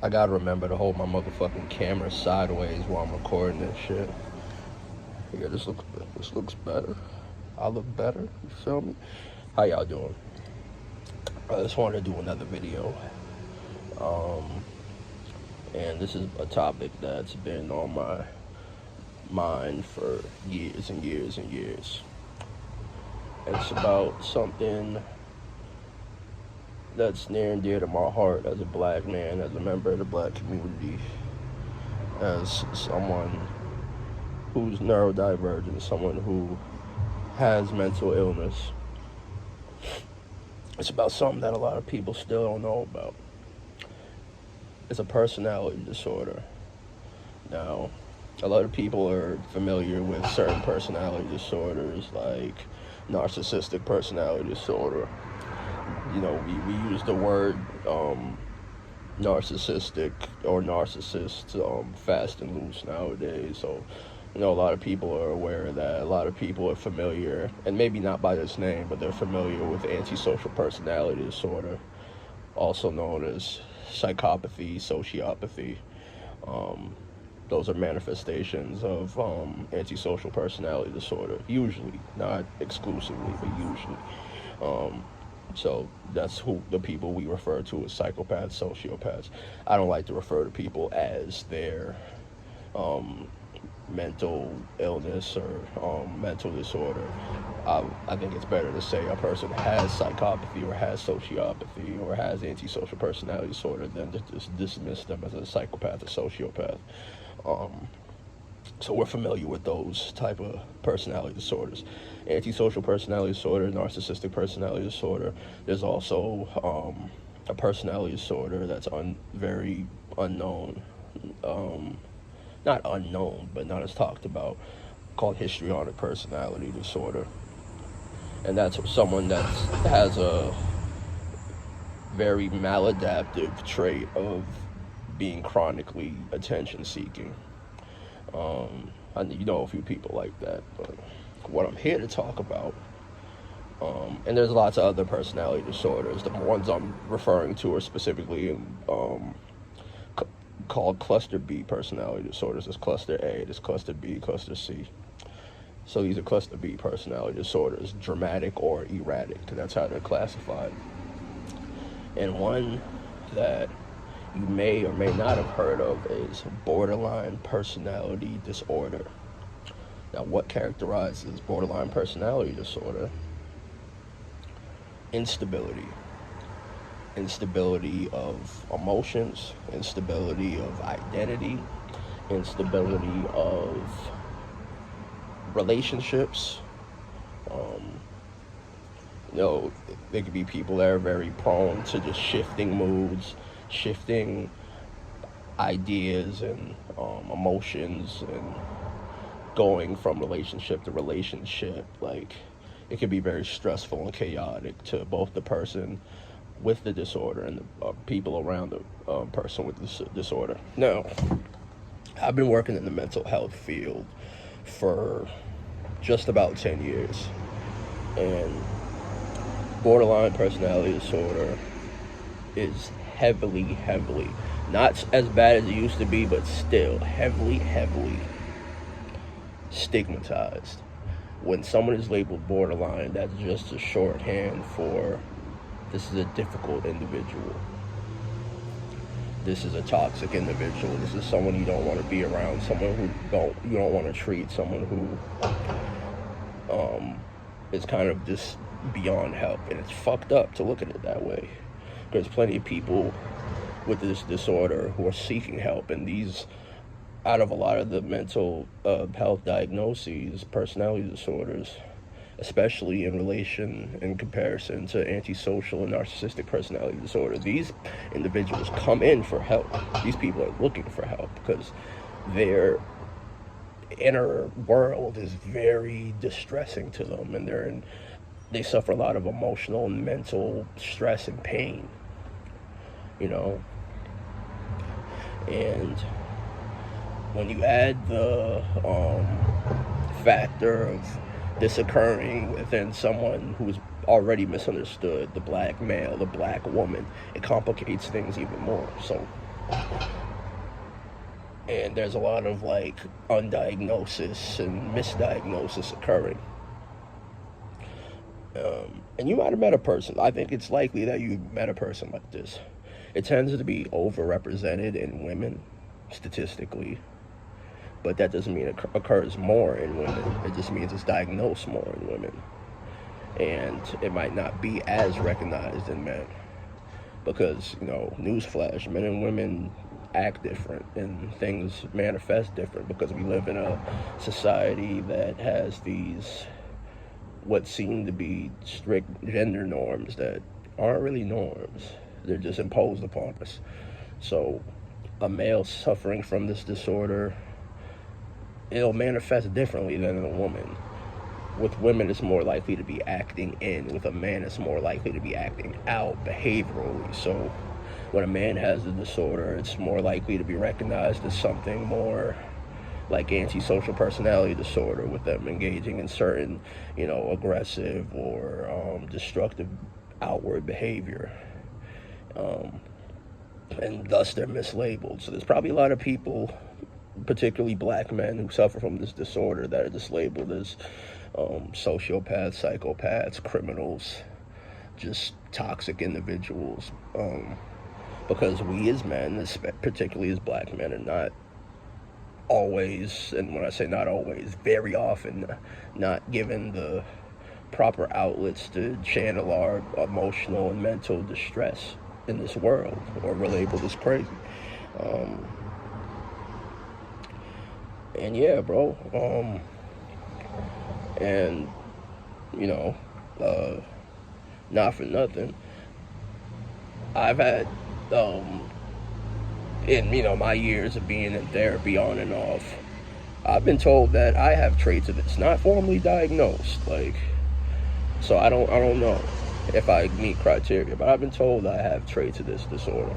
I gotta remember to hold my motherfucking camera sideways while I'm recording this shit. Yeah, this looks better. I look better. You feel me? How y'all doing? I just wanted to do another video. Um, and this is a topic that's been on my mind for years and years and years. It's about something that's near and dear to my heart as a black man, as a member of the black community, as someone who's neurodivergent, someone who has mental illness. It's about something that a lot of people still don't know about. It's a personality disorder. Now, a lot of people are familiar with certain personality disorders like narcissistic personality disorder. You know, we use the word narcissistic or narcissist fast and loose nowadays. So, you know, a lot of people are aware of that. A lot of people are familiar, and maybe not by this name, but they're familiar with antisocial personality disorder, also known as psychopathy, sociopathy. Um, those are manifestations of antisocial personality disorder, usually, not exclusively, but usually. Um, so that's who the people we refer to as psychopaths, sociopaths. I don't like to refer to people as their um, mental illness or mental disorder. I think it's better to say a person has psychopathy or has sociopathy or has antisocial personality disorder than to just dismiss them as a psychopath or sociopath. Um, so we're familiar with those type of personality disorders. Antisocial personality disorder, narcissistic personality disorder. There's also a personality disorder that's very unknown. Um, Not unknown, but not as talked about, called histrionic personality disorder. And that's someone that has a very maladaptive trait of being chronically attention seeking. You know a few people like that, but what I'm here to talk about, and there's lots of other personality disorders. The ones I'm referring to are specifically c- called cluster B personality disorders. There's cluster A, there's cluster B, cluster C. So these are cluster B personality disorders, dramatic or erratic. That's how they're classified. And one that you may or may not have heard of is borderline personality disorder. Now, what characterizes borderline personality disorder? Instability. Instability of emotions, instability of identity, instability of relationships. Um, you know, there could be people that are very prone to just shifting moods, shifting ideas and emotions, and going from relationship to relationship. Like, it can be very stressful and chaotic to both the person with the disorder and the people around the person with this disorder. Now, I've been working in the mental health field for just about 10 years, and borderline personality disorder is heavily, not as bad as it used to be, but still heavily stigmatized. When someone is labeled borderline, that's just a shorthand for this is a difficult individual. This is a toxic individual. This is someone you don't want to be around. Someone who you don't want to treat. Someone who is kind of just beyond help. And it's fucked up to look at it that way. There's plenty of people with this disorder who are seeking help, and these, out of a lot of the mental health diagnoses, personality disorders, especially in comparison to antisocial and narcissistic personality disorder, these individuals come in for help. These people are looking for help because their inner world is very distressing to them, and they suffer a lot of emotional and mental stress and pain, you know. And when you add the factor of this occurring within someone who's already misunderstood, the black male, the black woman, it complicates things even more. So And there's a lot of like undiagnosis and misdiagnosis occurring. And you might have met a person. I think it's likely that you met a person like this. It tends to be overrepresented in women, statistically, but that doesn't mean it occurs more in women. It just means it's diagnosed more in women. And it might not be as recognized in men. Because, newsflash, men and women act different and things manifest different because we live in a society that has these what seem to be strict gender norms that aren't really norms. They're just imposed upon us. So a male suffering from this disorder, it'll manifest differently than in a woman. With women, it's more likely to be acting in. With a man, it's more likely to be acting out behaviorally. So when a man has the disorder, it's more likely to be recognized as something more like antisocial personality disorder, with them engaging in certain, aggressive or destructive outward behavior. And thus they're mislabeled. So there's probably a lot of people, particularly black men, who suffer from this disorder that are just labeled as sociopaths, psychopaths, criminals, just toxic individuals. Because we as men, particularly as black men, are not always, and when I say not always, very often, not given the proper outlets to channel our emotional and mental distress in this world, or we're labeled as crazy. And yeah, bro. And not for nothing, I've had in my years of being in therapy on and off, I've been told that I have traits of this, not formally diagnosed, so I don't know if I meet criteria, but I've been told I have traits of this disorder.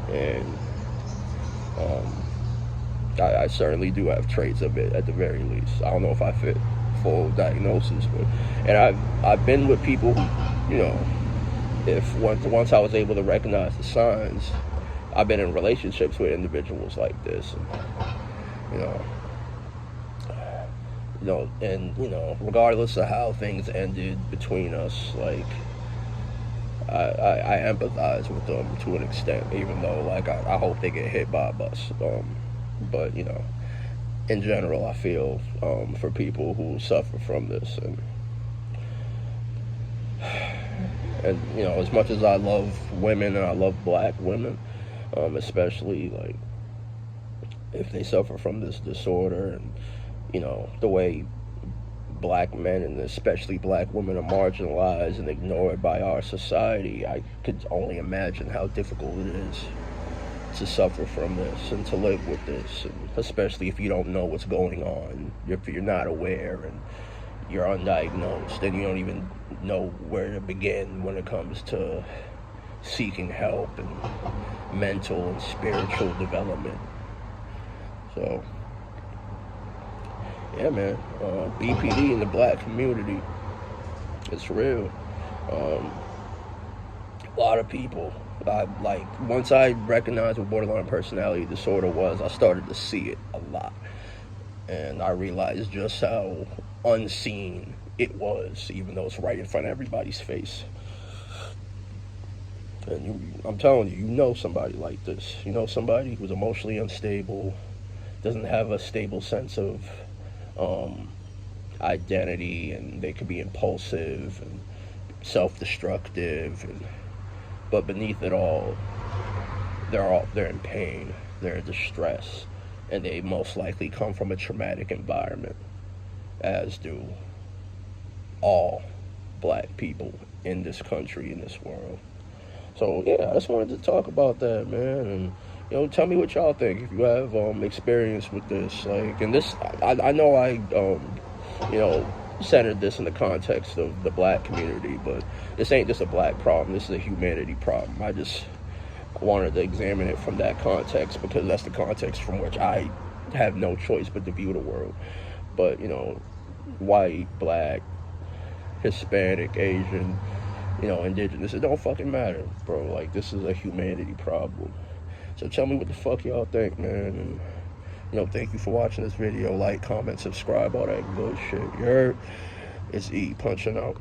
And I certainly do have traits of it, at the very least. I don't know if I fit full diagnosis, but and I've been with people who, if once I was able to recognize the signs, I've been in relationships with individuals like this, and regardless of how things ended between us, I empathize with them to an extent, even though I hope they get hit by a bus. But in general, I feel for people who suffer from this, and as much as I love women and I love black women, especially if they suffer from this disorder, and the way black men and especially black women are marginalized and ignored by our society, I could only imagine how difficult it is to suffer from this and to live with this, and especially if you don't know what's going on, if you're not aware and you're undiagnosed and you don't even know where to begin when it comes to seeking help and mental and spiritual development. So yeah, man, BPD in the black community, it's real. A lot of people, once I recognized what borderline personality disorder was, I started to see it a lot. And I realized just how unseen it was, even though it's right in front of everybody's face. And I'm telling you, somebody like this. Somebody who's emotionally unstable, doesn't have a stable sense of identity, and they could be impulsive and self-destructive, but beneath it all, they're in pain, they're in distress, and they most likely come from a traumatic environment, as do all black people in this country, in this world. So yeah, I just wanted to talk about that, man, and tell me what y'all think if you have experience with this. And this, I know I centered this in the context of the black community, but this ain't just a black problem. This is a humanity problem. I just wanted to examine it from that context because that's the context from which I have no choice but to view the world. But white, black, Hispanic, Asian, indigenous, it don't fucking matter, bro. This is a humanity problem So tell me what the fuck y'all think, man. And, thank you for watching this video. Like, comment, subscribe, all that good shit. You heard? It's E punching out.